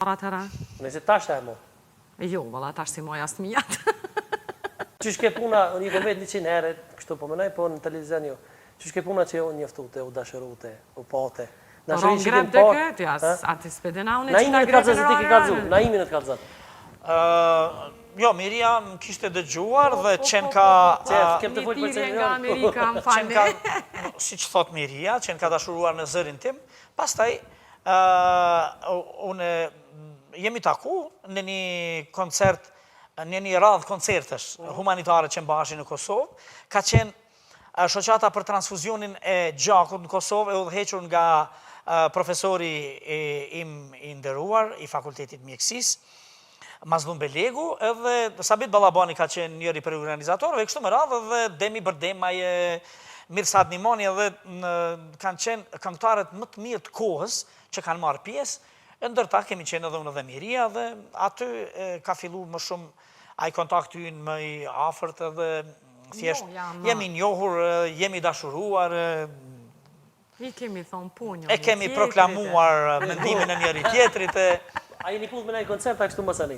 atëra? Nëse tash e mo. Jo, valla tash si moja së mijat. Qysh ke puna, unë i kom vetë 100 herë, kështu po mënoj, po në televizion jo. Qysh ke puna që unë njoftute, u dashërute, u pate. Ron grep dhe këtë, jas, ati s'pedena unë Na imi në të kalëzat, ti ke kalëzat, na imi në të kalëzat. Jo, Miria më kishte dëgjuar dhe qenë ka... Kem të folë për Një nga Amerika, më falni. Si që thot Miria, qenë ka dashuruar në zërin tim, pastaj unë jemi taku në një koncert, në një radhë koncertës humanitare që mbashin në Kosovë, ka qenë shoqata për transfuzionin e gjakut në Kosovë e udhëhequr nga profesori im i nderuar i Fakultetit Mjekësisë, Mazlum Belegu, edhe Sabit Ballabani ka qenë njëri për organizatorëve, kështu me radhë, edhe Demi Bërdemaj, Mirsad Nimoni, edhe kanë qenë këngëtarët më të mirë të kohës që kanë marrë pjesë, e ndërta kemi qenë edhe unë dhe Miria, dhe aty ka fillu më shumë ai kontakti ynë më i afërt edhe thjesht jemi njohur, jemi dashuruar, I kemi thonë punjo. e kemi proklamuar mendimin e njëri tjetrit. A jeni puth me nëjë koncert, a kështu masani?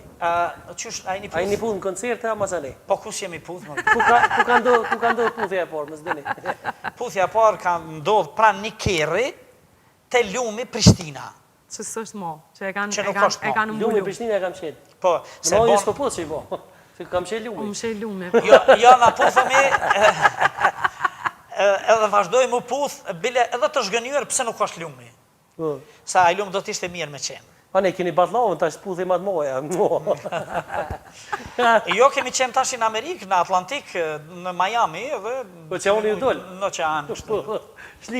Qysh, a jeni A jeni puth? puth në koncert, a masani? Po kus jemi puth? Ku ka ndodhë puthja e parë, më zdeni? Puthja parë ka ndodhë pranë një kerri te lumi Prishtina. Që s'është mo, që e Që nuk është mo. kanë Lumi mbullu. Prishtina e kam qenë. Po, se Në ojë bon... s'po puth që i bo. Se kam qenë lumi. Më shej lume. Jo, na puthëmi... edhe vazhdoj mu puth, bile edhe të zhgënjur pëse nuk është lumi. Sa ai lumë do t'ishte mirë me qenë. Pa ne keni batlovën, tash puthi ma të moja. Jo, kemi qenë tash në Amerikë, në Atlantik, në Miami, dhe... Po që unë ju dollë. Në oqean.